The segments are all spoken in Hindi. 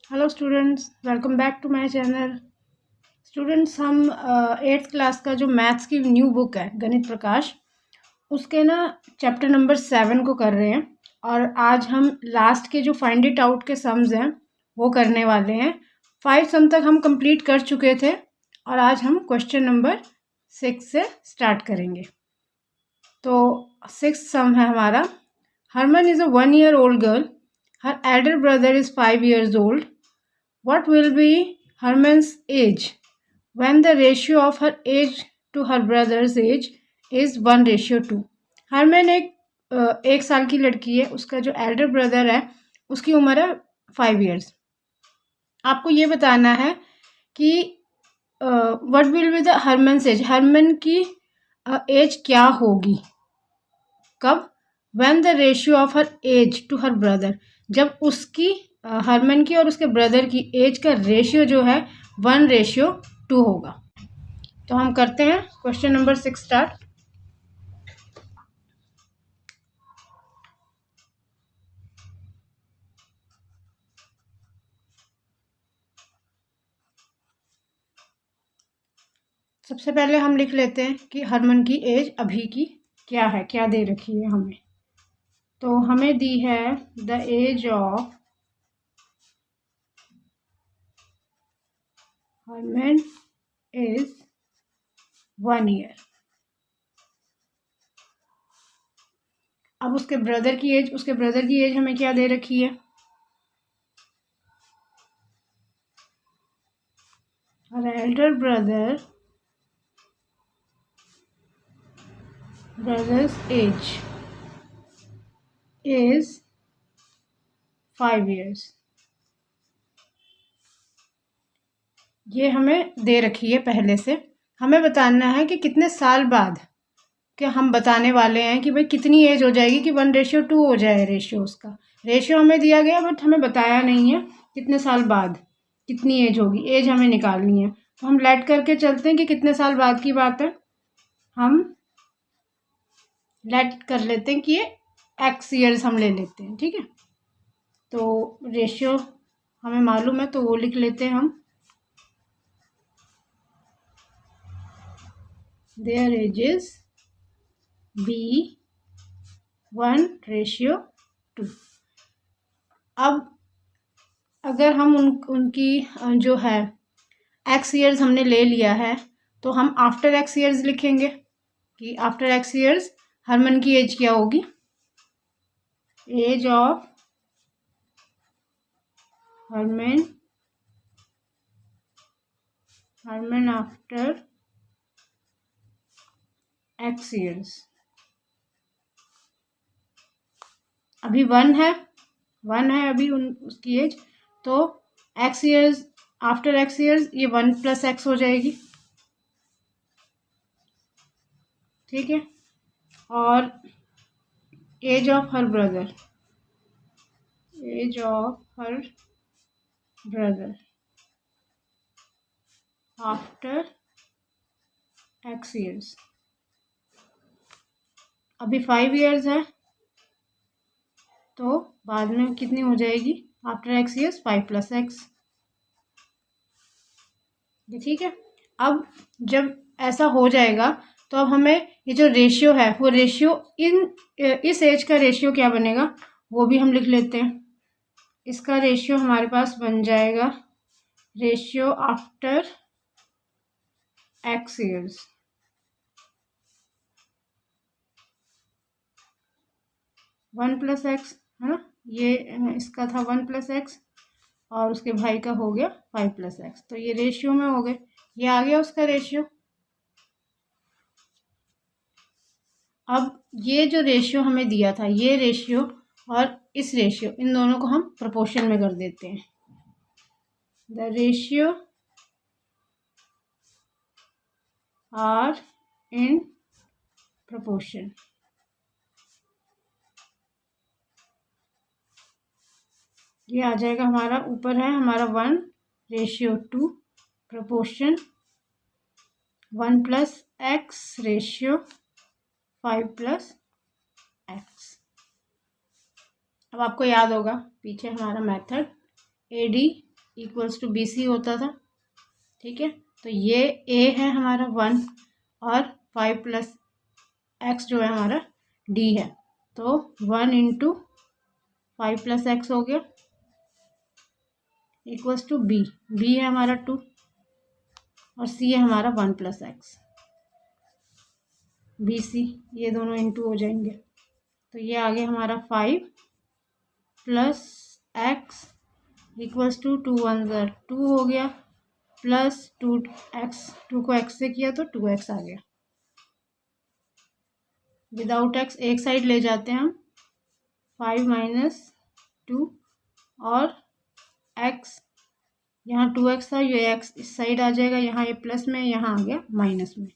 Hello students, welcome back to my channel. Students, हम 8th क्लास का जो मैथ्स की न्यू बुक है गणित प्रकाश, उसके ना चैप्टर नंबर 7 को कर रहे हैं। और आज हम लास्ट के जो फाइंड इट आउट के सम्स हैं वो करने वाले हैं। 5 सम तक हम कंप्लीट कर चुके थे और आज हम क्वेश्चन नंबर 6 से स्टार्ट करेंगे। तो 6th सम है हमारा। Harman is a 1 year old girl. Her elder brother is 5 years old. What will be Herman's age when the ratio of her age to her brother's age is 1:2? Harman एक साल की लड़की है, उसका जो एल्डर ब्रदर है उसकी उम्र है 5 years। आपको ये बताना है कि what will be the Harman's age, Harman की एज क्या होगी, कब? When the ratio of her age to her brother, जब उसकी हरमन की और उसके ब्रदर की एज का रेशियो जो है 1:2 होगा। तो हम करते हैं क्वेश्चन नंबर 6 स्टार्ट। सबसे पहले हम लिख लेते हैं कि हरमन की एज अभी की क्या है, क्या दे रखी है हमें। तो हमें दी है the age of Harman is 1 year। अब उसके ब्रदर की एज हमें क्या दे रखी है? Her elder brother's age is 5 years। ये हमें दे रखी है पहले से। हमें बताना है कि कितने साल बाद, क्या हम बताने वाले हैं कि भाई कितनी एज हो जाएगी कि 1:2 हो जाए रेशियो। उसका रेशियो हमें दिया गया बट हमें बताया नहीं है कितने साल बाद कितनी एज होगी। एज हमें निकालनी है, तो हम लेट करके चलते हैं कि कितने साल बाद की बात है। हम लेट कर लेते हैं कि ये एक्स ईयर्स हम ले लेते हैं, ठीक है। तो रेशियो हमें मालूम है तो वो लिख लेते हैं हम। Their ages be 1:2। अब अगर हम उनकी जो है एक्स ईयर्स हमने ले लिया है तो हम आफ्टर एक्स ईयर्स लिखेंगे कि आफ्टर एक्स ईयर्स हरमन की एज क्या होगी। Age of Harman after X years. अभी 1 है अभी उसकी एज, तो X years after X years ये 1 + x हो जाएगी, ठीक है। और age of her brother after X years, अभी 5 years है तो बाद में कितनी हो जाएगी आफ्टर एक्स ईयर्स? 5 + x, ठीक है। अब जब ऐसा हो जाएगा तो अब हमें ये जो रेशियो है वो रेशियो इस एज का रेशियो क्या बनेगा वो भी हम लिख लेते हैं। इसका रेशियो हमारे पास बन जाएगा ratio after X years. 1 + x है ना, ये इसका था 1 + x और उसके भाई का हो गया 5 + x, तो ये रेशियो में हो गए, ये आ गया उसका रेशियो। अब ये जो रेशियो हमें दिया था, ये रेशियो और इस रेशियो, इन दोनों को हम प्रोपोर्शन में कर देते हैं। The ratio are in proportion. ये आ जाएगा हमारा, ऊपर है हमारा 1:2 प्रोपोर्शन 1 + x रेशियो 5 + x। अब आपको याद होगा पीछे हमारा method AD equals to BC होता था, ठीक है। तो ये A है हमारा 1 और 5 + x जो है हमारा D है, तो 1 × 5 + x हो गया इक्वल्स टू B है हमारा 2 और C है हमारा 1 + x, BC ये दोनों इंटू हो जाएंगे। तो ये आ गया हमारा 5 + x इक्वल्स टू 2 1 2 हो गया प्लस 2x, 2 को x से किया तो 2x आ गया। विदाउट x एक साइड ले जाते हैं हम, 5 - 2 और x, यहाँ 2x था, ये x इस साइड आ जाएगा, यहाँ ये प्लस में, यहाँ आ गया माइनस में।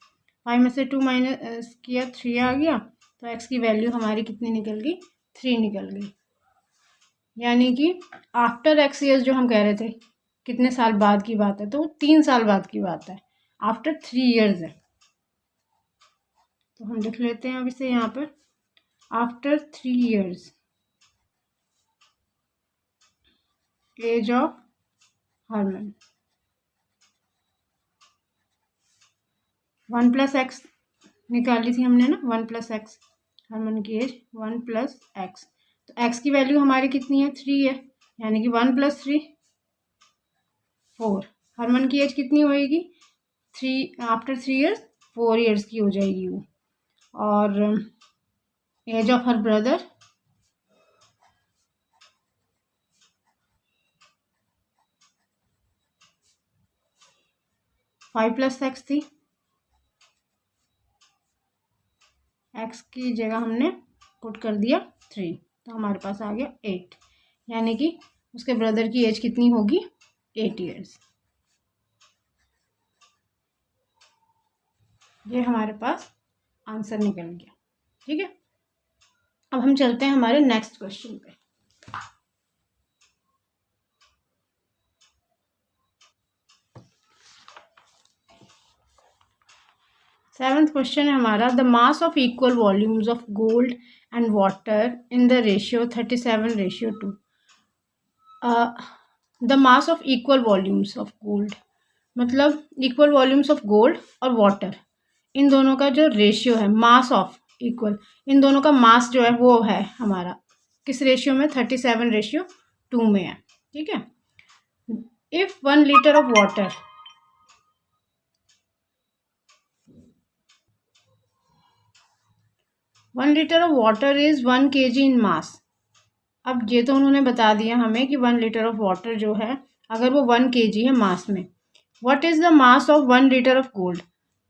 5 में से 2 माइनस किया 3 आ गया, तो x की वैल्यू हमारी कितनी निकल गई, 3 निकल गई। यानी कि आफ्टर x ईयर्स जो हम कह रहे थे कितने साल बाद की बात है, तो 3 साल बाद की बात है, आफ्टर 3 ईयर्स है। तो हम लिख लेते हैं अब इसे यहाँ पर, after 3 years age of Harman. 1 + x निकाली थी हमने ना, 1 + x, हरमन की एज 1 + x, तो x की वैल्यू हमारी कितनी है, 3 है, यानी कि 1 + 3 4। हरमन की एज कितनी होएगी, 3 आफ्टर 3 ईयर्स 4 ईयर्स की हो जाएगी वो। और age of her brother 5 + x थी, x की जगह हमने पुट कर दिया 3, तो हमारे पास आ गया 8, यानी कि उसके ब्रदर की एज कितनी होगी, 8 ईयर्स। ये हमारे पास आंसर निकल गया, ठीक है। अब हम चलते हैं हमारे नेक्स्ट क्वेश्चन पे। सेवंथ क्वेश्चन है हमारा, the mass of equal volumes of gold and water in the ratio 37:2। The mass of equal volumes of gold, मतलब इक्वल वॉल्यूम्स ऑफ गोल्ड और वाटर, इन दोनों का जो रेशियो है, मास ऑफ इक्वल, इन दोनों का मास जो है वो है हमारा किस रेशियो में, 37:2 में है, ठीक है। If 1 litre of water, 1 litre of water is 1 kg इन मास। अब ये तो उन्होंने बता दिया हमें कि 1 लीटर ऑफ वाटर जो है अगर वो 1 kg है मास में, what is the mass of 1 litre of gold,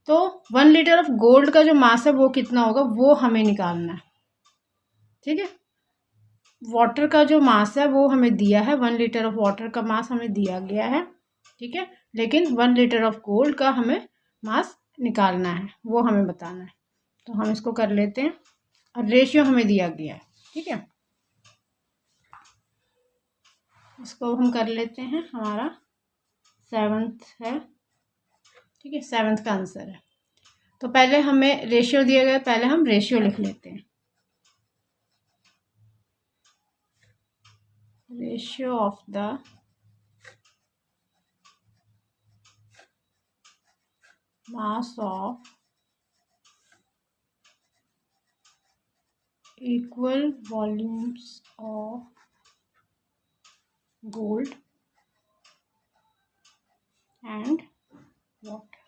तो 1 लीटर ऑफ गोल्ड का जो मास है वो कितना होगा वो हमें निकालना है, ठीक है। वाटर का जो मास है वो हमें दिया है, 1 लीटर ऑफ वाटर का मास हमें दिया गया है, ठीक है, लेकिन 1 लीटर ऑफ गोल्ड का हमें मास निकालना है, वो हमें बताना है। तो हम इसको कर लेते हैं और रेशियो हमें दिया गया है, ठीक है। इसको हम कर लेते हैं, हमारा 7th है, ठीक है, 7th का आंसर है। तो पहले हमें रेशियो दिया गया, पहले हम रेशियो लिख लेते हैं, ratio of the mass of equal volumes of gold and water.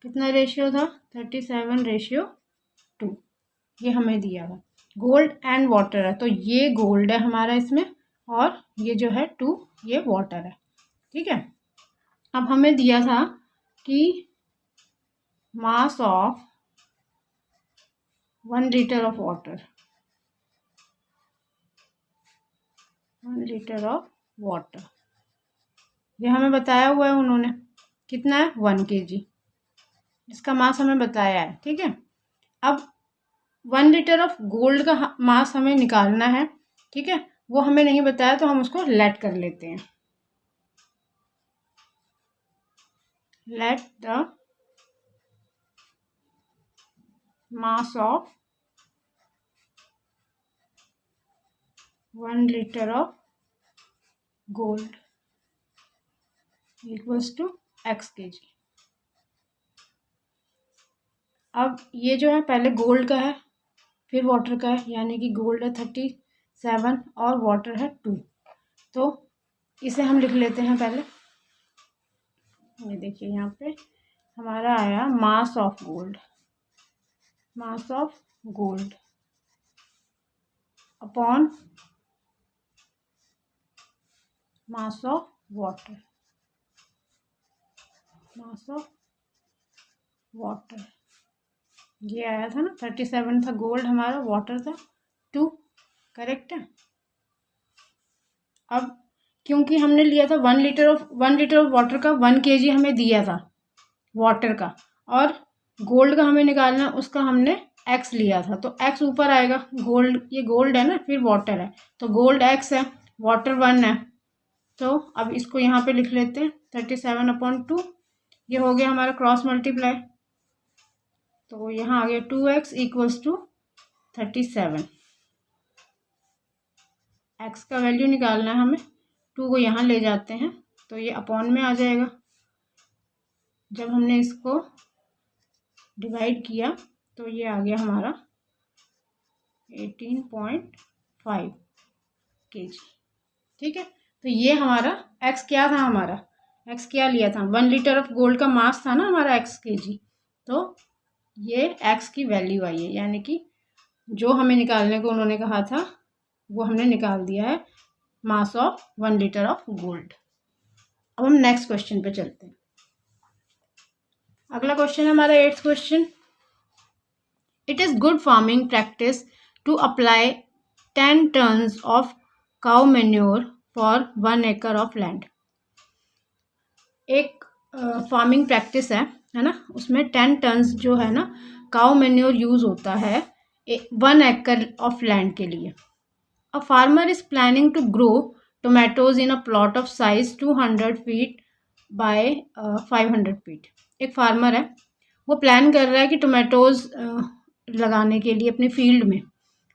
कितना रेशियो था, 37:2, ये हमें दिया हुआ, गोल्ड एंड वाटर है, तो ये गोल्ड है हमारा इसमें और ये जो है 2 ये वाटर है, ठीक है। अब हमें दिया था कि मास of 1 litre of water, 1 litre of water, ये हमें बताया हुआ है उन्होंने, कितना है 1 kg, इसका मास हमें बताया है, ठीक है। अब 1 लीटर ऑफ गोल्ड का मास हमें निकालना है, ठीक है, वो हमें नहीं बताया तो हम उसको लेट कर लेते हैं, let the mass of 1 liter of gold equals to x kg। अब ये जो है पहले गोल्ड का है फिर वाटर का है, यानी कि गोल्ड है 37 और वाटर है 2। तो इसे हम लिख लेते हैं पहले। ये देखिए यहाँ पे हमारा आया mass of gold, mass of gold upon mass of water, mass of water. ये आया था ना 37 था गोल्ड हमारा, वाटर था 2, करेक्ट है। अब क्योंकि हमने लिया था 1 लीटर ऑफ वाटर का 1 kg हमें दिया था वाटर का, और गोल्ड का हमें निकालना, उसका हमने x लिया था, तो x ऊपर आएगा। गोल्ड, ये गोल्ड है ना, फिर वाटर है, तो गोल्ड x है, वाटर 1 है। तो अब इसको यहाँ पे लिख लेते हैं 37/2। ये हो गया हमारा क्रॉस मल्टीप्लाई, तो यहाँ आ गया 2x इक्वल्स टू 37। x का वैल्यू निकालना है हमें, 2 को यहाँ ले जाते हैं तो ये अपॉन में आ जाएगा। जब हमने इसको डिवाइड किया तो ये आ गया हमारा 18.5 kg। ठीक है, तो ये हमारा x क्या था, हमारा x क्या लिया था, 1 लीटर ऑफ गोल्ड का मास था ना हमारा x kg, तो ये x की वैल्यू आई है, यानी कि जो हमें निकालने को उन्होंने कहा था वो हमने निकाल दिया है, मास ऑफ 1 लीटर ऑफ गोल्ड। अब हम नेक्स्ट क्वेश्चन पे चलते हैं। अगला क्वेश्चन है हमारा 8th question. It is good farming practice to apply 10 tons of cow manure for 1 acre of land. एक फार्मिंग प्रैक्टिस है ना, उसमें 10 टन्स जो है ना काउ मैन्योर यूज़ होता है 1 acre ऑफ लैंड के लिए। A farmer is planning to grow tomatoes in a plot of size 200 feet by 500 feet। एक फार्मर है, वो प्लान कर रहा है कि टोमेटोज़ लगाने के लिए अपने फील्ड में,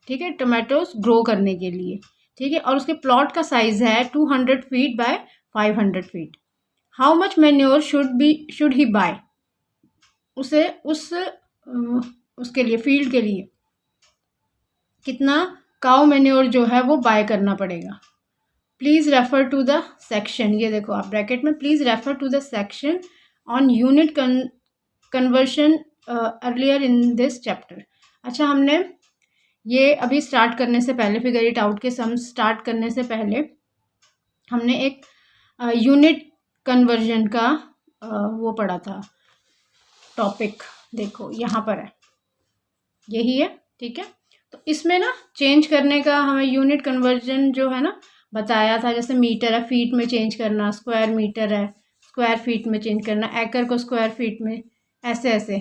ठीक है, टोमेटोज़ ग्रो करने के लिए, ठीक है, और उसके प्लॉट का साइज़ है 200 feet by 500 feet. How much manure should he buy, उसे उसके लिए, फील्ड के लिए कितना काउ मैन्योर जो है वो बाय करना पड़ेगा। Please refer to the section, ये देखो आप ब्रैकेट में, please refer to the section on unit conversion earlier in this chapter. अच्छा, हमने ये अभी स्टार्ट करने से पहले, फिगर इट आउट के सम स्टार्ट करने से पहले हमने एक यूनिट कन्वर्जन का वो पढ़ा था टॉपिक, देखो यहाँ पर है, यही है, ठीक है। तो इसमें ना चेंज करने का हमें यूनिट कन्वर्जन जो है ना बताया था, जैसे मीटर है फीट में चेंज करना, स्क्वायर मीटर है स्क्वायर फीट में चेंज करना, एकड़ को स्क्वायर फीट में, ऐसे ऐसे।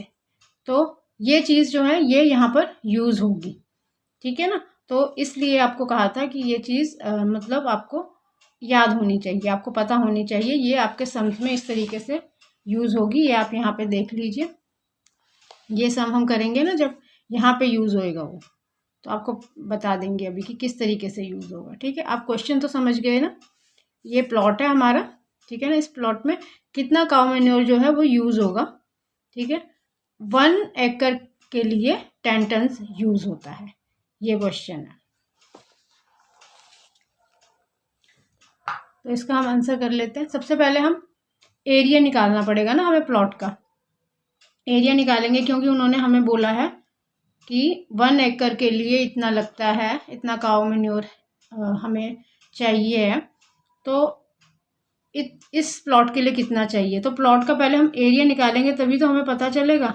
तो ये चीज़ जो है ये यहाँ पर यूज़ होगी, ठीक है ना। तो इसलिए आपको कहा था कि ये चीज़ मतलब आपको याद होनी चाहिए, आपको पता होनी चाहिए, ये आपके सम्स में इस तरीके से यूज़ होगी। ये आप यहाँ पे देख लीजिए, ये सम हम करेंगे ना जब यहाँ पे यूज़ होएगा वो, तो आपको बता देंगे अभी कि किस तरीके से यूज़ होगा, ठीक है। आप क्वेश्चन तो समझ गए ना। ये प्लॉट है हमारा, ठीक है ना, इस प्लॉट में कितना काउ मैन्योर जो है वो यूज़ होगा, ठीक है। 1 एकड़ के लिए 10 टन्स यूज़ होता है, ये क्वेश्चन है। तो इसका हम आंसर कर लेते हैं। सबसे पहले हम एरिया निकालना पड़ेगा ना हमें, प्लॉट का एरिया निकालेंगे, क्योंकि उन्होंने हमें बोला है कि 1 एकड़ के लिए इतना लगता है, इतना काउ मैन्योर हमें चाहिए है, तो इस प्लॉट के लिए कितना चाहिए। तो प्लॉट का पहले हम एरिया निकालेंगे तभी तो हमें पता चलेगा।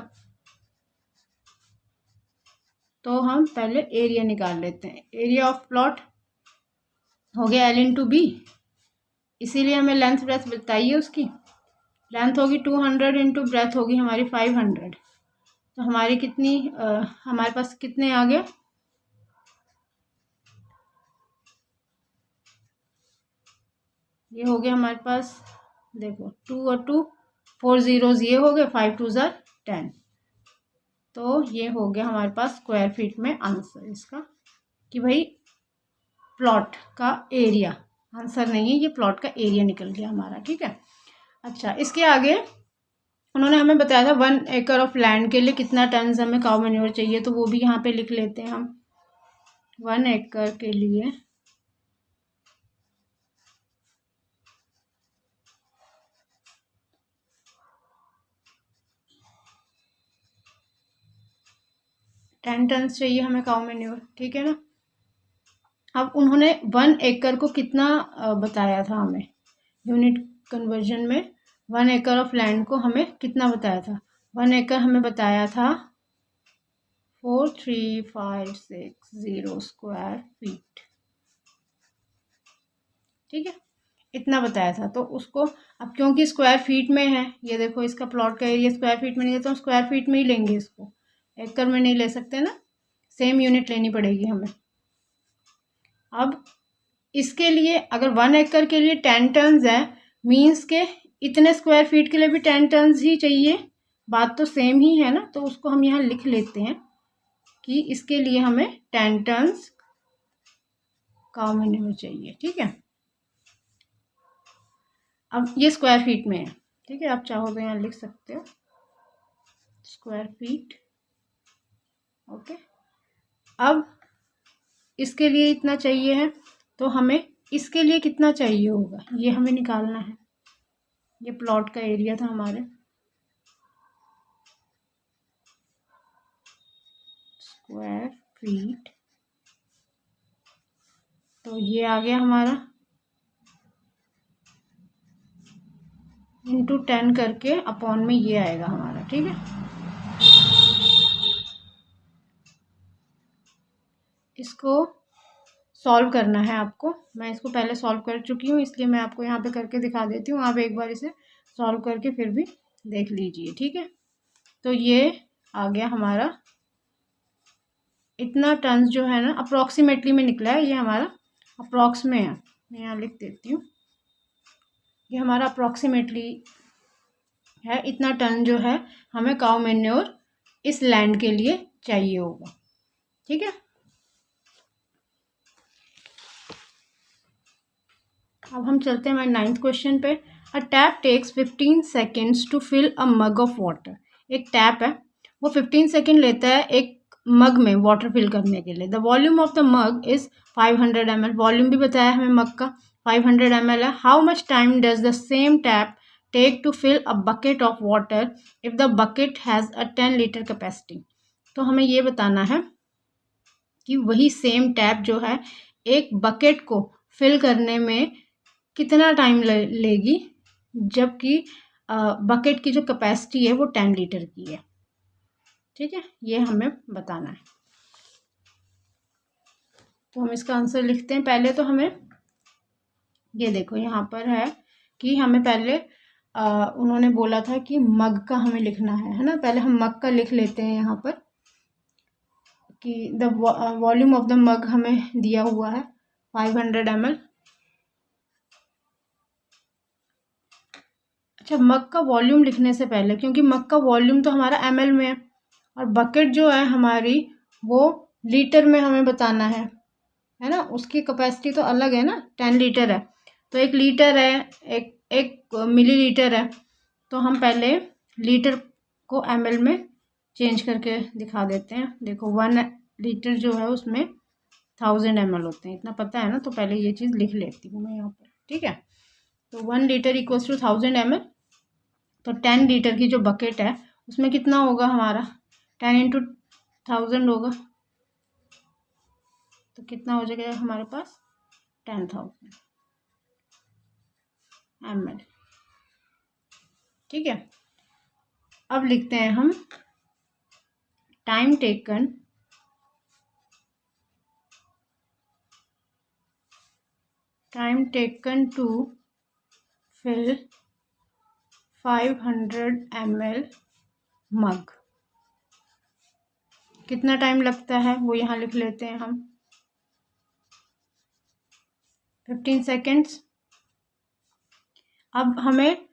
तो हम पहले एरिया निकाल लेते हैं। एरिया ऑफ प्लॉट हो गया L/B, इसीलिए हमें लेंथ ब्रेथ बताइए, उसकी लेंथ होगी 200 इंटू ब्रेथ होगी हमारी 500। तो हमारी कितनी हमारे पास कितने आ गए, ये हो गया हमारे पास, देखो 2 और 2 4 zeros ये हो गए, 5 2 10। तो ये हो गया हमारे पास स्क्वायर फीट में आंसर इसका, कि भाई प्लॉट का एरिया, आंसर नहीं है, ये प्लॉट का एरिया निकल गया हमारा। ठीक है, अच्छा इसके आगे उन्होंने हमें बताया था 1 एकड़ ऑफ लैंड के लिए कितना टन हमें काउ मैन्योर चाहिए, तो वो भी यहाँ पे लिख लेते हैं हम। 1 एकड़ के लिए 10 टन चाहिए हमें काउ मैन्योर। ठीक है ना। अब उन्होंने 1 एकड़ को कितना बताया था हमें, यूनिट कन्वर्जन में 1 एकड़ ऑफ लैंड को हमें कितना बताया था। 1 एकड़ हमें बताया था 43560 स्क्वायर फीट। ठीक है, इतना बताया था। तो उसको अब क्योंकि स्क्वायर फीट में है, ये देखो इसका प्लॉट का एरिया स्क्वायर फीट में नहीं है, तो हम स्क्वायर फीट में ही लेंगे इसको, एकड़ में नहीं ले सकते ना, सेम यूनिट लेनी पड़ेगी हमें। अब इसके लिए अगर 1 एकड़ के लिए 10 टन है, मीन्स के इतने स्क्वायर फीट के लिए भी 10 टन ही चाहिए, बात तो सेम ही है ना। तो उसको हम यहाँ लिख लेते हैं कि इसके लिए हमें 10 टन काउ मैन्योर चाहिए। ठीक है, अब ये स्क्वायर फीट में है। ठीक है, आप चाहो तो यहाँ लिख सकते हो स्क्वायर फीट। ओके, अब इसके लिए इतना चाहिए है, तो हमें इसके लिए कितना चाहिए होगा ये हमें निकालना है। ये प्लॉट का एरिया था हमारे, स्क्वायर फीट, तो ये आ गया हमारा इंटू 10 करके अपॉन में ये आएगा हमारा। ठीक है, इसको सॉल्व करना है आपको। मैं इसको पहले सॉल्व कर चुकी हूँ, इसलिए मैं आपको यहाँ पे करके दिखा देती हूँ। आप एक बार इसे सॉल्व करके फिर भी देख लीजिए। ठीक है, तो ये आ गया हमारा इतना टन जो है ना, अप्रॉक्सीमेटली में निकला है, ये हमारा अप्रॉक्स में है। मैं यहाँ लिख देती हूँ, ये हमारा अप्रॉक्सीमेटली है, इतना टन जो है हमें काउ मैन्योर इस लैंड के लिए चाहिए होगा। ठीक है, अब हम चलते हैं हमारे 9th क्वेश्चन पे। A tap takes 15 seconds to fill a mug of water. एक टैप है, वो 15 सेकेंड लेता है एक मग में वाटर फिल करने के लिए। The volume of the mug is 500 ml। Volume भी बताया हमें मग का 500 ml है। How much time does the same tap take to fill a bucket of water if the bucket has a 10 litre capacity. तो हमें ये बताना है कि वही सेम टैप जो है एक बकेट को फिल करने में कितना टाइम लेगी, जबकि बकेट की जो कैपेसिटी है वो 10 लीटर की है। ठीक है, ये हमें बताना है। तो हम इसका आंसर लिखते हैं। पहले तो हमें ये देखो यहाँ पर है कि हमें पहले उन्होंने बोला था कि मग का हमें लिखना है ना। पहले हम मग का लिख लेते हैं यहाँ पर कि द वॉल्यूम ऑफ द मग हमें दिया हुआ है 500 ml। अच्छा, मग का वॉल्यूम लिखने से पहले, क्योंकि मग का वॉल्यूम तो हमारा ml में है और बकेट जो है हमारी वो लीटर में हमें बताना है ना। उसकी कैपेसिटी तो अलग है ना, 10 लीटर है, तो 1 लीटर है, एक मिलीलीटर है। तो हम पहले लीटर को ml में चेंज करके दिखा देते हैं। देखो 1 लीटर जो है उसमें 1000 ml होते हैं, इतना पता है ना। तो पहले ये चीज़ लिख लेती हूँ मैं यहाँ पर। ठीक है, तो 1 लीटर इक्वल्स टू 1000 ml। तो 10 लीटर की जो बकेट है उसमें कितना होगा हमारा, 10 इंटू 1000 होगा, तो कितना हो जाएगा हमारे पास 10,000 ml। ठीक है, अब लिखते हैं हम time taken to fill 500 ml mug. कितना टाइम लगता है वो यहाँ लिख लेते हैं हम, 15 सेकेंड्स। अब हमें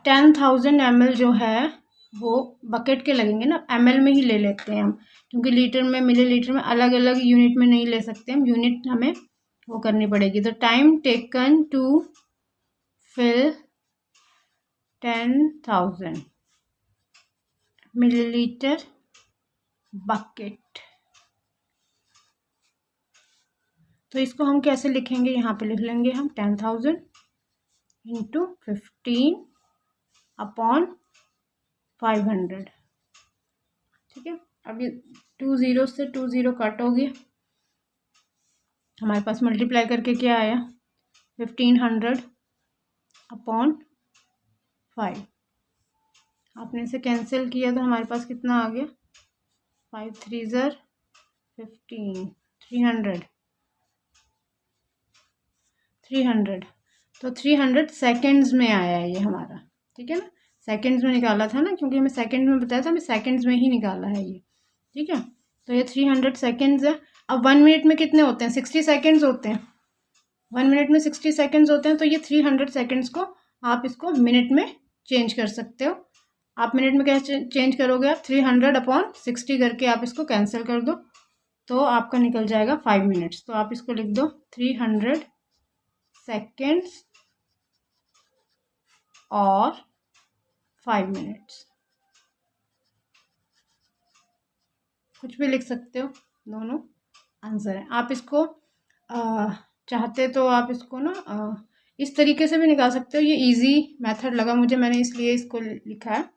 10,000 ml जो है वो बकेट के लगेंगे ना, ml में ही ले लेते हैं हम, क्योंकि लीटर में मिलीलीटर में अलग अलग यूनिट में नहीं ले सकते हम, यूनिट हमें वो करनी पड़ेगी। तो time taken to fill 10,000 millilitre bucket. तो इसको हम कैसे लिखेंगे, यहाँ पे लिख लेंगे हम 10,000 इंटू 15 अपॉन 500। ठीक है, अब ये 2 0 से 2 0 कट हो गया, हमारे पास मल्टीप्लाई करके क्या आया 1500 अपॉन 5। आपने इसे कैंसिल किया तो हमारे पास कितना आ गया 5 3 ज़र 15 300। तो 300 सेकेंड्स में आया ये हमारा। ठीक है ना, सेकेंड्स में निकाला था ना, क्योंकि हमें सेकेंड में बताया था, हमें सेकेंड्स में ही निकाला है ये। ठीक है, तो ये 300 सेकेंड्स है। अब 1 मिनट में कितने होते हैं 60 सेकेंड्स होते हैं, 1 मिनट में 60 सेकेंड्स होते हैं। तो ये 300 सेकेंड्स को आप इसको मिनट में चेंज कर सकते हो। आप मिनट में कैसे चेंज करोगे, आप 300 अपॉन 60 करके आप इसको कैंसिल कर दो, तो आपका निकल जाएगा 5 मिनट्स। तो आप इसको लिख दो 300 सेकेंड्स और 5 मिनट्स, कुछ भी लिख सकते हो, दोनों आंसर है। आप इसको चाहते तो आप इसको ना इस तरीके से भी निकाल सकते हो, ये इजी मेथड लगा मुझे, मैंने इसलिए इसको लिखा है।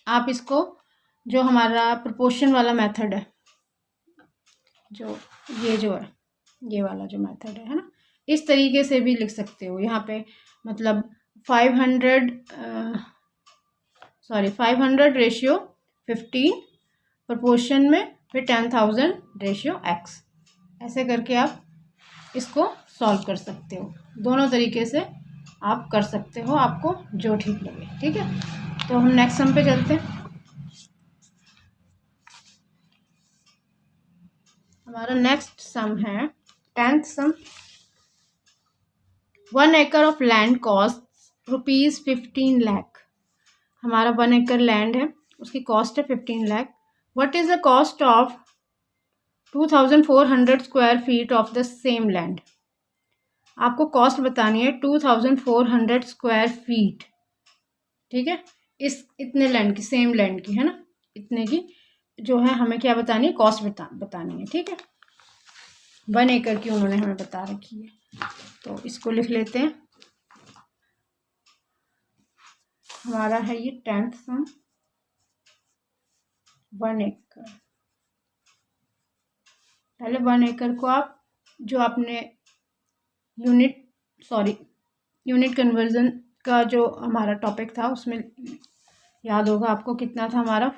आप इसको जो हमारा प्रोपोर्शन वाला मेथड है, जो है ये वाला जो मेथड है ना, इस तरीके से भी लिख सकते हो। यहाँ पे मतलब 500 रेशियो 15 प्रोपोर्शन में, फिर 10,000 रेशियो x, ऐसे करके आप इसको सॉल्व कर सकते हो। दोनों तरीके से आप कर सकते हो, आपको जो ठीक लगे। ठीक है, तो हम नेक्स्ट सम पे चलते हैं। हमारा नेक्स्ट सम है 10th sum. 1 acre of land cost ₹15 lakh. हमारा 1 एकड़ लैंड है, उसकी कॉस्ट है 15 lakh. What is the cost of 2,400 square feet of the same land. आपको कॉस्ट बतानी है 2,400 स्क्वायर फीट। ठीक है, इस इतने लैंड की, सेम लैंड की है ना, इतने की जो है हमें क्या बतानी है, कॉस्ट बतानी है। ठीक है, 1 एकड़ की उन्होंने हमें बता रखी है, तो इसको लिख लेते हैं। हमारा है ये 10th सम, 1 एकड़। पहले 1 एकड़ को आप जो आपने यूनिट कन्वर्जन का जो हमारा टॉपिक था उसमें याद होगा आपको, कितना था हमारा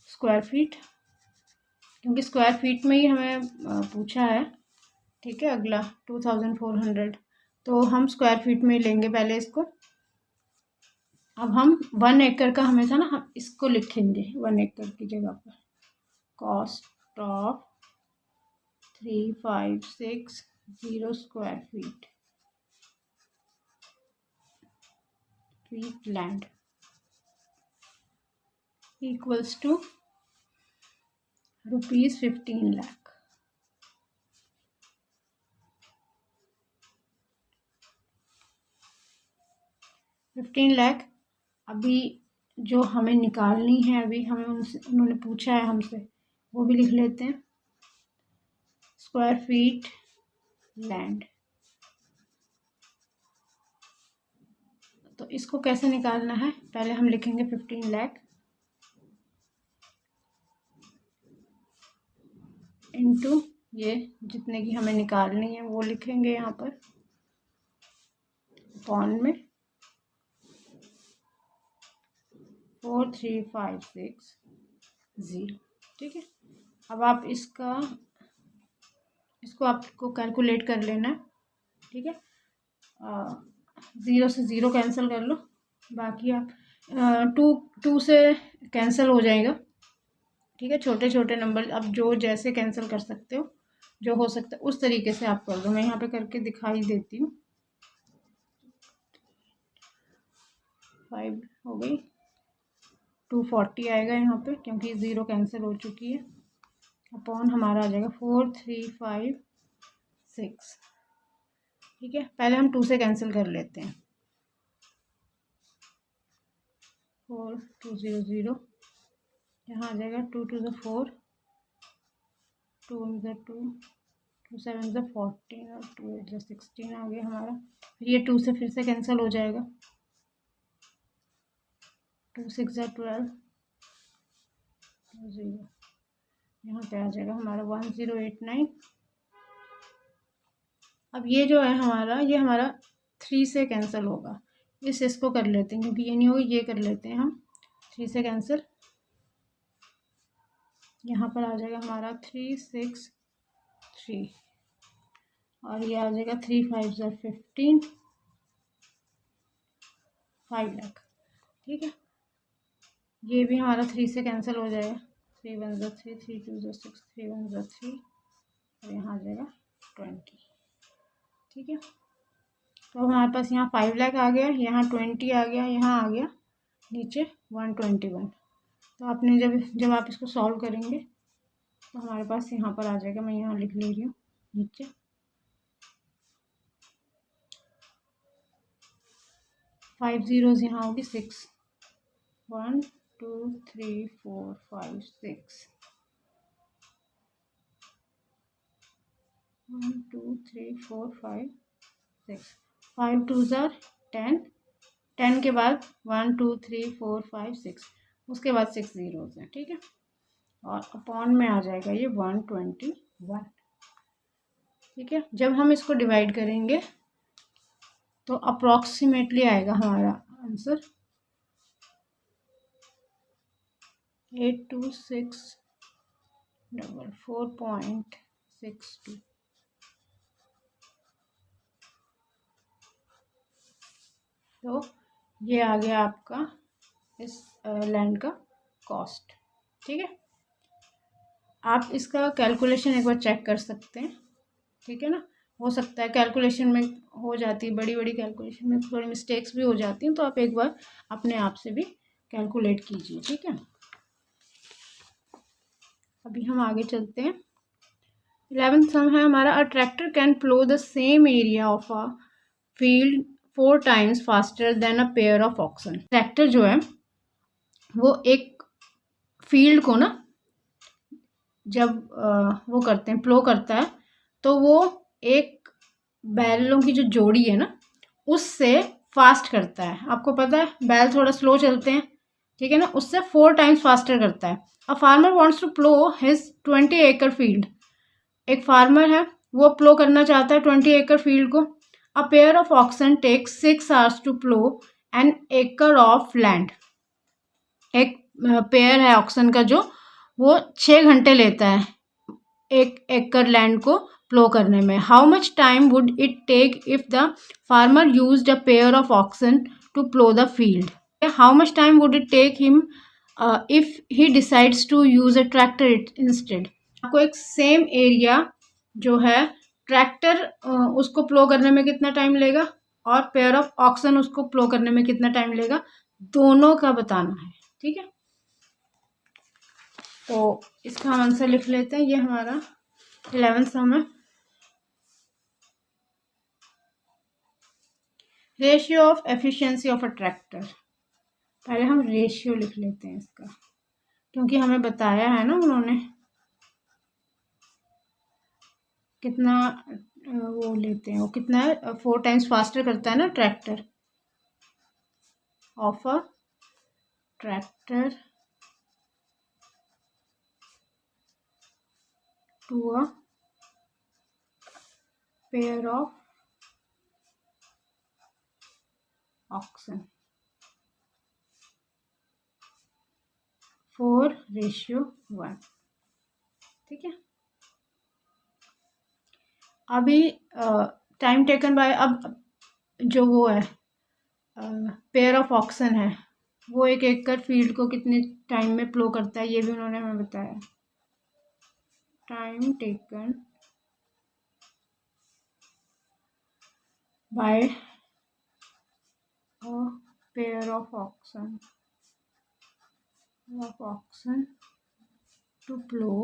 स्क्वायर फीट, क्योंकि स्क्वायर फीट में ही हमें पूछा है। ठीक है, अगला 2,400, तो हम स्क्वायर फीट में लेंगे पहले इसको। अब हम 1 एकड़ का हमें था ना, हम इसको लिखेंगे 1 एकड़ की जगह पर cost of 3560 square feet land equals to ₹15 lakh. ₹15 lakh अभी जो हमें निकालनी है, अभी हमें उन्होंने पूछा है हमसे, वो भी लिख लेते हैं। स्क्वायर फीट लैंड, तो इसको कैसे निकालना है, पहले हम लिखेंगे 15 लाख इंटू ये जितने की हमें निकालनी है वो लिखेंगे यहाँ पर अपॉन में 43,560। ठीक है, अब आप इसको आपको कैलकुलेट कर लेना है। ठीक है, 0 से 0 कैंसिल कर लो, बाकी आप 2 से कैंसिल हो जाएगा। ठीक है, छोटे छोटे नंबर आप जो जैसे कैंसिल कर सकते हो, जो हो सकता है उस तरीके से आप कर दो। मैं यहाँ पे करके दिखाई देती हूँ। 5 हो गई, 240 आएगा यहाँ पे क्योंकि 0 कैंसिल हो चुकी है, अपॉन हमारा आ जाएगा 4356। ठीक है, पहले हम 2 से कैंसिल कर लेते हैं, 4200, यहाँ आ जाएगा 2 2 4, 2 2, 2 7 14 और 2 8 16 आ गया हमारा। फिर ये 2 से फिर से कैंसिल हो जाएगा, 2 6 12, 0, यहाँ पे आ जाएगा हमारा 1089। अब ये जो है हमारा, ये हमारा 3 से कैंसिल होगा, इसको कर लेते हैं क्योंकि ये नहीं होगा, ये कर लेते हैं हम 3 से कैंसिल। यहाँ पर आ जाएगा हमारा 363 और ये आ जाएगा 3 5 15, 5 लाख। ठीक है, ये भी हमारा 3 से कैंसिल हो जाएगा, 3 1 3, 3 2 6, 3 1 3 और यहाँ आ जाएगा 20। ठीक है, तो हमारे पास यहाँ 5 लाख आ गया, यहाँ 20 आ गया, यहाँ आ गया नीचे 121। तो आपने जब आप इसको सॉल्व करेंगे तो हमारे पास यहाँ पर आ जाएगा, मैं यहाँ लिख ले रही हूँ नीचे, 5 zeros यहाँ होगी 6, 1 2 3 4 5 6, 1 2 3 4 5 6, 5 2 10, 10 के बाद 1 2 3 4 5 6, उसके बाद 6 zeros हैं। ठीक है, और अपॉन में आ जाएगा ये 121। ठीक है, जब हम इसको डिवाइड करेंगे तो अप्रॉक्सीमेटली आएगा हमारा आंसर 82644.62। तो ये आ गया आपका इस लैंड का कॉस्ट। ठीक है, आप इसका कैलकुलेशन एक बार चेक कर सकते हैं। ठीक है ना, हो सकता है कैलकुलेशन में हो जाती है, बड़ी बड़ी कैलकुलेशन में थोड़ी मिस्टेक्स भी हो जाती हैं, तो आप एक बार अपने आप से भी कैलकुलेट कीजिए। ठीक है, अभी हम आगे चलते हैं। 11th सम है हमारा, a tractor can plough the same area of a field 4 times faster than a pair of oxen. Tractor जो है वो एक फील्ड को ना जब वो करते हैं, प्लो करता है, तो वो एक बैलों की जो जोड़ी है ना उससे फास्ट करता है। आपको पता है बैल थोड़ा स्लो चलते हैं, ठीक है ना, उससे 4 times फास्टर करता है। A farmer wants to plough his 20 acre field. एक फार्मर है, वो प्लो करना चाहता है 20 acre फील्ड को। A pair of oxen takes 6 hours to plough an acre of land. एक पेयर है ऑक्सन का जो वो 6 घंटे लेता है एक एकड़ लैंड को प्लो करने में। How much time would it take if the farmer used a pair of oxen to plough the field. How much time would it take him if he decides to use a tractor instead. आपको एक सेम एरिया जो है ट्रैक्टर उसको प्लो करने में कितना टाइम लेगा और पेयर ऑफ ऑक्सन उसको प्लो करने में कितना टाइम लेगा, दोनों का बताना है। ठीक है, तो इसका हम आंसर लिख लेते हैं। ये हमारा 11th सम है। Ratio of efficiency of a tractor. पहले हम रेशियो लिख लेते हैं इसका, क्योंकि हमें बताया है ना उन्होंने कितना वो लेते हैं, वो कितना है 4 times फास्टर करता है ना tractor. Of a tractor to a pair of oxen 4:1। ठीक है, अभी टाइम टेकन बाय, अब जो वो है पेयर ऑफ ऑक्सन है वो एक एकड़ फील्ड को कितने टाइम में प्लो करता है, ये भी उन्होंने हमें बताया। Time taken bye pair of oxen to plow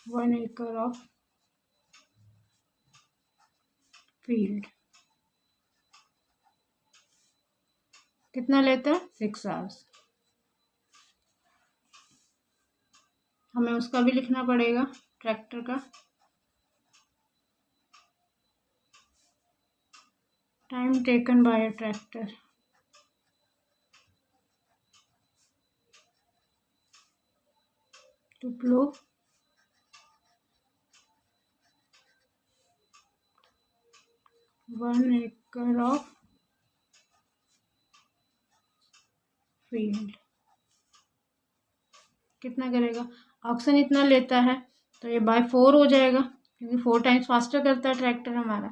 1 acre of field. कितना लेता है? 6 hours. हमें उसका भी लिखना पड़ेगा, ट्रैक्टर का। Time taken by a tractor to plough 1 acre of field. कितना करेगा? ऑक्सन इतना लेता है तो ये बाय 4 हो जाएगा, क्योंकि 4 टाइम्स फास्टर करता है ट्रैक्टर हमारा।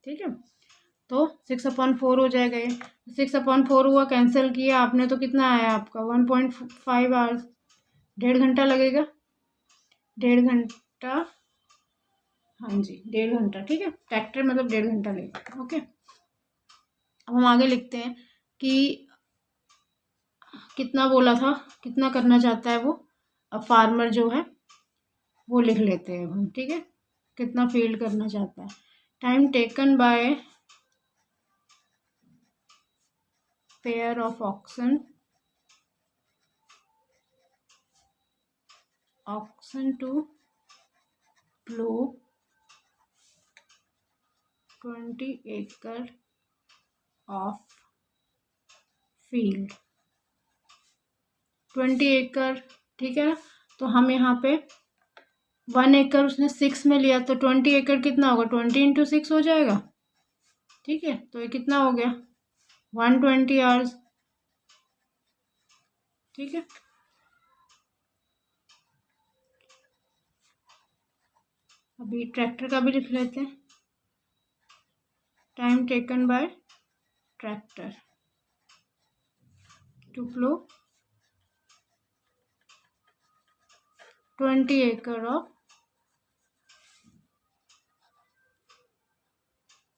ठीक है, तो 6/4 हो जाएगा। ये 6/4 हुआ, कैंसिल किया आपने तो कितना आया आपका? 1.5 आवर्स। 1.5 घंटा लगेगा। 1.5 घंटा, हाँ जी 1.5 घंटा। ठीक है, ट्रैक्टर मतलब 1.5 घंटा लगेगा। ओके, अब हम आगे लिखते हैं कि कितना बोला था, कितना करना चाहता है वो। अब फार्मर जो है वो लिख लेते हैं हम। ठीक है, कितना फील्ड करना चाहता है। Time taken bye pair of oxen to plow 20 acre of field। 20 एकड़, ठीक है ना। तो हम यहाँ पे 1 एकड़ उसने 6 में लिया, तो 20 एकड़ कितना होगा? 20 × 6 हो जाएगा। ठीक है, तो ये कितना हो गया? 120 आवर्स। ठीक है, अभी ट्रैक्टर का भी लिख लेते हैं। Time taken by tractor to plough 20 acre of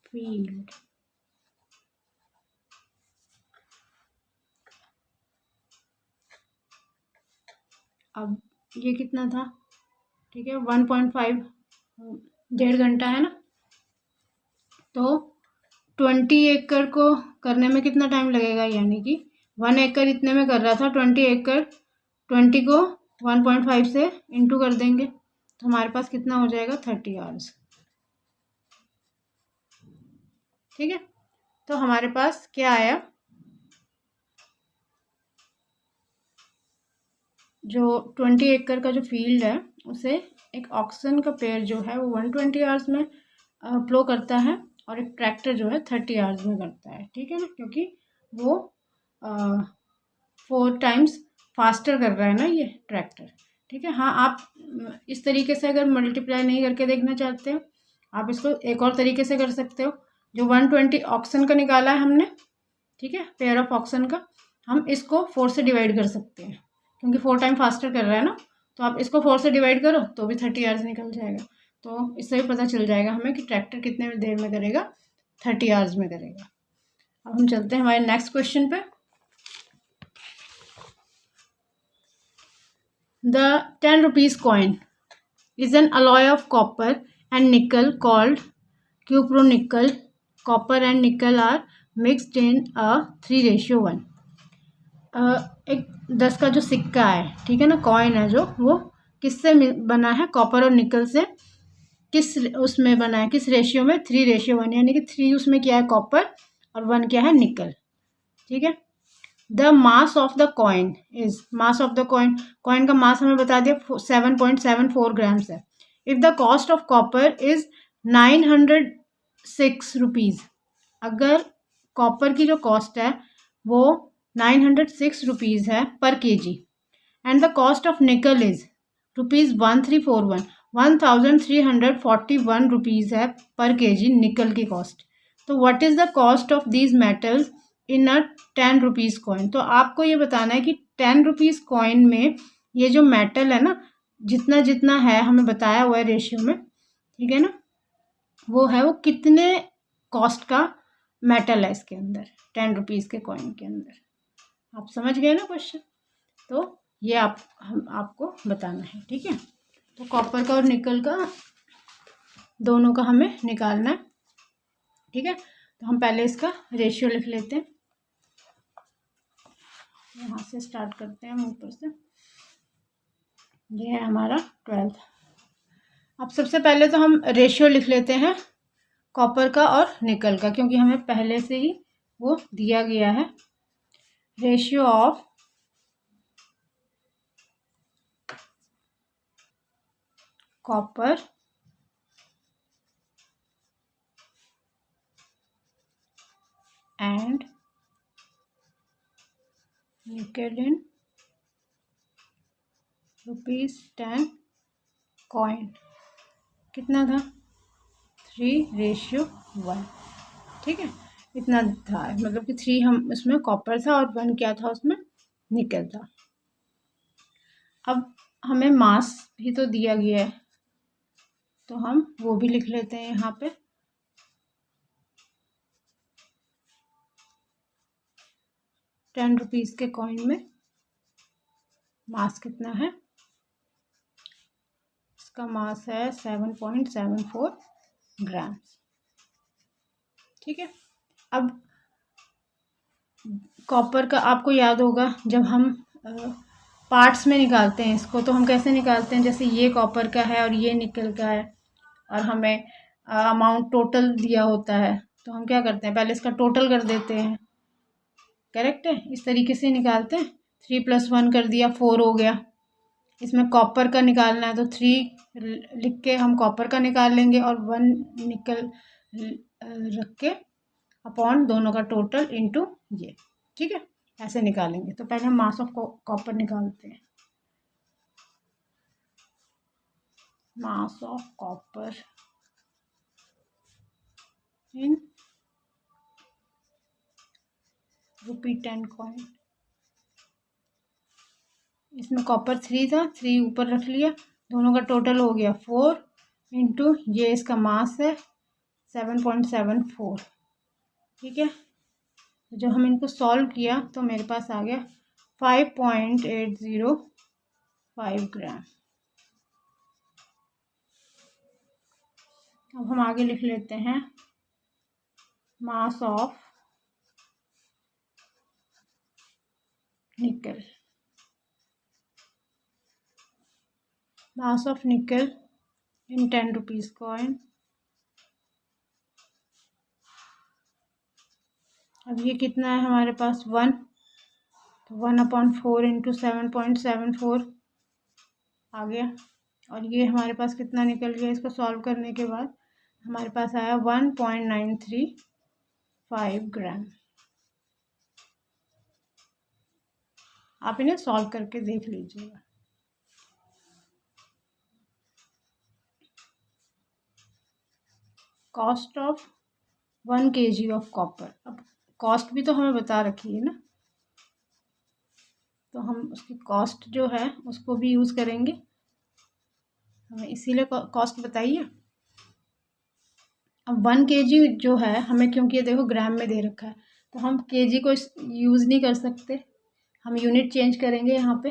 field। अब ये कितना था? ठीक है, 1.5, 1.5 घंटा है ना। तो 20 एकड़ को करने में कितना टाइम लगेगा? यानी कि 1 एकड़ इतने में कर रहा था, 20 एकड़, 20 को 1.5 से इंटू कर देंगे तो हमारे पास कितना हो जाएगा? 30 आवर्स। ठीक है, तो हमारे पास क्या आया? जो 20 एकड़ का जो फील्ड है उसे एक ऑक्सन का पेयर जो है वो 120 आवर्स में प्लो करता है, और एक ट्रैक्टर जो है 30 आवर्स में करता है। ठीक है ना, क्योंकि वो 4 टाइम्स फास्टर कर रहा है ना ये ट्रैक्टर। ठीक है, हाँ आप इस तरीके से अगर मल्टीप्लाई नहीं करके देखना चाहते हो, आप इसको एक और तरीके से कर सकते हो। जो 120 ऑक्सन का निकाला है हमने, ठीक है, पेयर ऑफ ऑक्सन का, हम इसको 4 से डिवाइड कर सकते हैं, क्योंकि 4 टाइम फास्टर कर रहा है ना। तो आप इसको 4 से डिवाइड करो तो भी 30 आवर्स निकल जाएगा। तो इससे भी पता चल जाएगा हमें कि ट्रैक्टर कितने देर में करेगा? 30 आवर्स में करेगा। अब हम चलते हैं हमारे नेक्स्ट क्वेश्चन पे। The 10 rupees coin is an alloy of copper and nickel called cupronickel. Copper and nickel are mixed in a 3:1। एक 10 का जो सिक्का है, ठीक है ना, कॉइन है जो, वो किससे बना है? कॉपर और निकल से। किस उसमें बना है? किस रेशियो में? 3:1, यानी कि 3 उसमें क्या है? कॉपर, और 1 क्या है? निकल। ठीक है, the mass of the coin is, mass of the coin, coin का मास हमें बता दिया 7.74 ग्राम्स है। If the cost of copper is 906 rupees, अगर कॉपर की जो कॉस्ट है वो 906 रुपीज़ है पर KG, and the cost of निकल इज ₹1341, 1341 रुपीज़ है पर केजी निकल की कॉस्ट। तो what is the cost of these metals in a 10 rupees coin? तो आपको ये बताना है कि 10 रुपीज़ कॉइन में ये जो मेटल है ना, जितना जितना है हमें बताया हुआ है रेशियो में, ठीक है ना, वो है वो कितने कॉस्ट का मेटल है इसके अंदर, 10 रुपीज़ के कॉइन के अंदर। आप समझ गए ना क्वेश्चन? तो ये आपको बताना है, ठीक है। तो कॉपर का और निकल का दोनों का हमें निकालना है, ठीक है। तो हम पहले इसका रेशियो लिख लेते हैं, यहाँ से स्टार्ट करते हैं हम ऊपर से। ये है हमारा 12। अब सबसे पहले तो हम रेशियो लिख लेते हैं कॉपर का और निकल का, क्योंकि हमें पहले से ही वो दिया गया है। रेशियो ऑफ कॉपर एंड निकल इन ₹10 कॉइन कितना था? 3:1, ठीक है। इतना था, मतलब कि 3 हम उसमें कॉपर था और 1 क्या था उसमें? निकल था। अब हमें मास भी तो दिया गया है, तो हम वो भी लिख लेते हैं यहाँ पे। ₹10 के कॉइन में मास कितना है? इसका मास है 7.74 ग्राम, ठीक है। अब कॉपर का आपको याद होगा, जब हम पार्ट्स में निकालते हैं इसको, तो हम कैसे निकालते हैं? जैसे ये कॉपर का है और ये निकल का है, और हमें अमाउंट टोटल दिया होता है, तो हम क्या करते हैं? पहले इसका टोटल कर देते हैं, करेक्ट है। इस तरीके से निकालते हैं। 3 + 1 कर दिया, 4 हो गया। इसमें कॉपर का निकालना है तो 3 लिख के हम कॉपर का निकाल लेंगे, और 1 निकल रख के अपॉन दोनों का टोटल इनटू ये, ठीक है। ऐसे निकालेंगे। तो पहले हम मास ऑफ कॉपर निकालते हैं। Mass of copper in ₹10 coin. इसमें कॉपर 3 था, 3 ऊपर रख लिया, दोनों का टोटल हो गया 4 इंटू ये इसका मास है 7.74, ठीक है। जब हम इनको सॉल्व किया तो मेरे पास आ गया 5.805 ग्राम। अब हम आगे लिख लेते हैं मास ऑफ निकल। मास ऑफ निकल इन 10 रुपीज़ कॉइन। अब ये कितना है हमारे पास? 1, तो 1/4 इंटू 7.74 आ गया। और ये हमारे पास कितना निकल गया? इसको सॉल्व करने के बाद हमारे पास आया 1.935 ग्राम। आप इन्हें सॉल्व करके देख लीजिएगा। Cost of 1 kg of copper. अब कॉस्ट भी तो हमें बता रखी है ना, तो हम उसकी कॉस्ट जो है उसको भी यूज़ करेंगे। हमें इसीलिए कॉस्ट बताइए। अब 1 kg जो है हमें, क्योंकि ये देखो ग्राम में दे रखा है, तो हम kg को यूज़ नहीं कर सकते, हम यूनिट चेंज करेंगे यहाँ पे।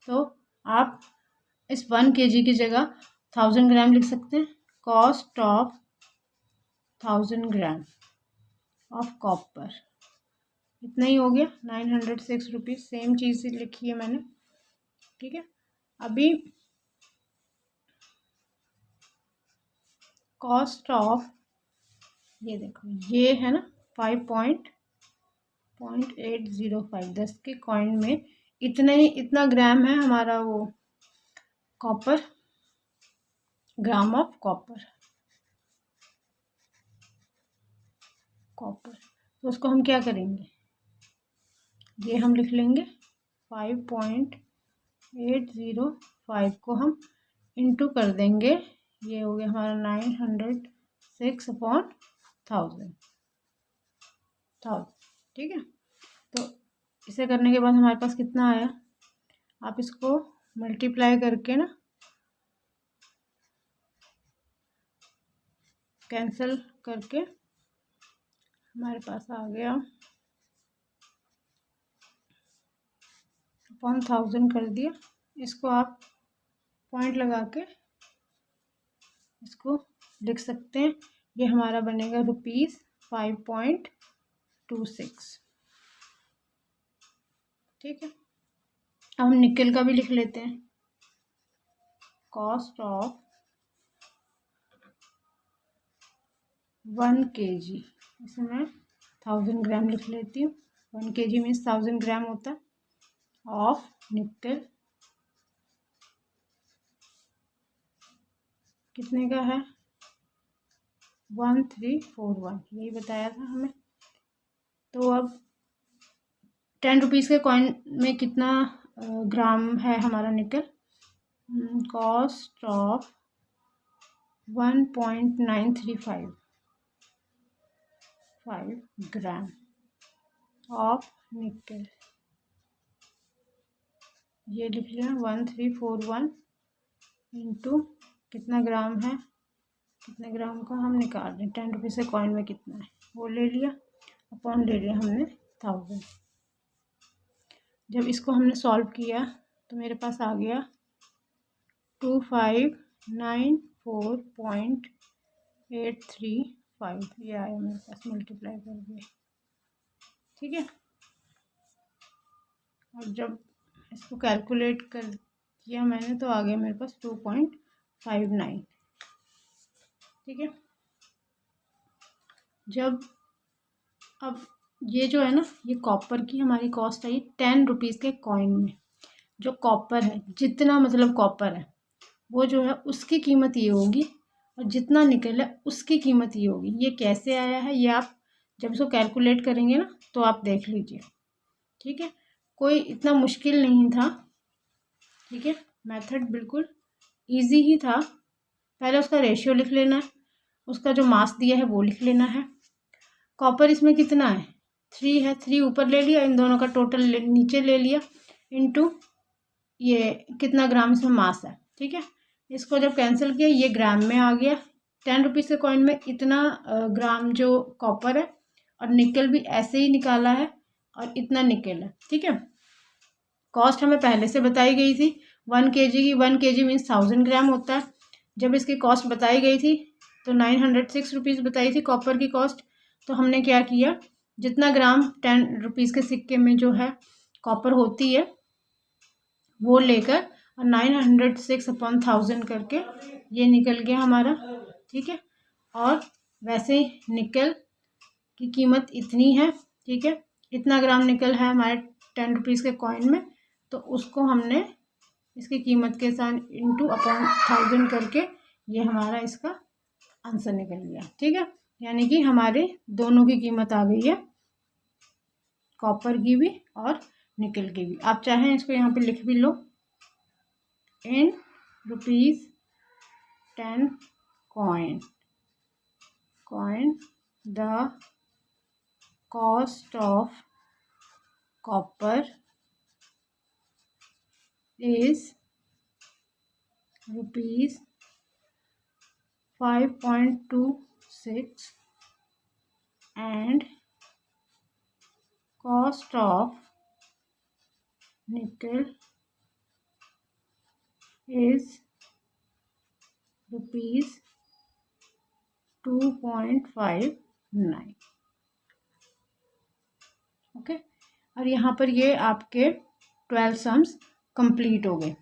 तो आप इस 1 kg की जगह 1000 ग्राम लिख सकते हैं। Cost of 1000 gram of copper इतना ही हो गया, 906 रुपीज़। सेम चीज़ लिखी है मैंने, ठीक है। अभी कॉस्ट ऑफ, ये देखो ये है ना 5.805, 10 के कॉइन में इतना ग्राम है हमारा वो कॉपर, ग्राम ऑफ कॉपर। तो उसको हम क्या करेंगे? ये हम लिख लेंगे 5.805 को हम इंटू कर देंगे, ये हो गया हमारा 906/1000, ठीक है। तो इसे करने के बाद हमारे पास कितना आया? आप इसको मल्टीप्लाई करके ना कैंसिल करके हमारे पास आ गया 1000 कर दिया। इसको आप पॉइंट लगा के इसको लिख सकते हैं। ये हमारा बनेगा ₹5.26। ठीक है, अब हम निकल का भी लिख लेते हैं। कॉस्ट ऑफ 1 kg, इसमें 1000 ग्राम लिख लेती हूँ। 1 kg मीन्स 1000 ग्राम होता है ऑफ निकल। कितने का है? 1341, यही बताया था हमें। तो अब 10 रुपीज़ के कॉइन में कितना ग्राम है हमारा निकल? कॉस्ट ऑफ 1.935 ग्राम ऑफ निकल। ये लिख लिया 1341 इंटू कितना ग्राम है, कितने ग्राम का हम निकाल रहे हैं। 10 रुपीज़ के कॉइन में कितना है वो ले लिया, अपॉन ले लिया हमने 1000। जब इसको हमने सॉल्व किया तो मेरे पास आ गया 2594.835, ये आया मेरे पास मल्टीप्लाई करके। ठीक है, और जब इसको कैलकुलेट कर किया मैंने तो आ गया मेरे पास 2.59। ठीक है, जब अब ये जो है ना, ये कॉपर की हमारी कॉस्ट आई 10 रुपीज़ के कॉइन में। जो कॉपर है, जितना मतलब कॉपर है वो जो है उसकी कीमत ये होगी, और जितना निकल है उसकी कीमत ये होगी। ये कैसे आया है ये आप जब इसको कैलकुलेट करेंगे ना तो आप देख लीजिए। ठीक है, कोई इतना मुश्किल नहीं था। ठीक है, मेथड बिल्कुल इजी ही था। पहले उसका रेशियो लिख लेना है, उसका जो मास दिया है वो लिख लेना है। कॉपर इसमें कितना है? 3 है, 3 ऊपर ले लिया, इन दोनों का टोटल नीचे ले लिया, इनटू ये कितना ग्राम इसमें मास है। ठीक है, इसको जब कैंसिल किया ये ग्राम में आ गया। 10 रुपीज़ के कॉइन में इतना ग्राम जो कॉपर है, और निकल भी ऐसे ही निकाला है, और इतना निकल है। ठीक है, कॉस्ट हमें पहले से बताई गई थी 1 kg की। 1 kg मीन्स 1000 ग्राम होता है। जब इसकी कॉस्ट बताई गई थी तो 906 रुपीज़ बताई थी कॉपर की कॉस्ट। तो हमने क्या किया, जितना ग्राम 10 रुपीज़ के सिक्के में जो है कॉपर होती है वो लेकर और 906 अपॉन 1000 करके ये निकल गया हमारा। ठीक है, और वैसे निकल की कीमत इतनी है। ठीक है, इतना ग्राम निकल है हमारे 10 रुपीज़ के कॉइन में, तो उसको हमने इसकी कीमत के साथ इंटू अपॉन 1000 करके ये हमारा इसका आंसर निकल गया। ठीक है, यानी कि हमारे दोनों की कीमत आ गई है, कॉपर की भी और निकल की भी। आप चाहें इसको यहाँ पे लिख भी लो, इन ₹10 coin the cost of copper is ₹5.26 and cost of nickel is ₹2.59। Okay, और यहाँ पर ये आपके 12 सम्स कंप्लीट हो गए,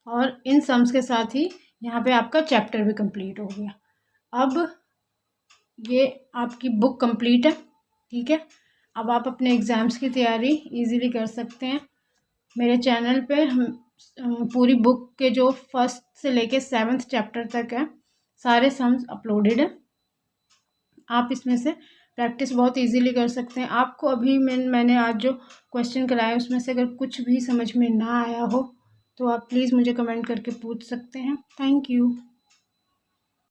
और इन सम्स के साथ ही यहाँ पे आपका चैप्टर भी कंप्लीट हो गया। अब ये आपकी बुक कंप्लीट है। ठीक है, अब आप अपने एग्ज़ाम्स की तैयारी इजीली कर सकते हैं। मेरे चैनल पे हम पूरी बुक के जो फर्स्ट से लेके 7th चैप्टर तक है सारे सम्स अपलोडेड हैं। आप इसमें से प्रैक्टिस बहुत इजीली कर सकते हैं। आपको अभी मैंने आज जो क्वेश्चन कराया उसमें से अगर कुछ भी समझ में ना आया हो तो आप प्लीज़ मुझे कमेंट करके पूछ सकते हैं। Thank you.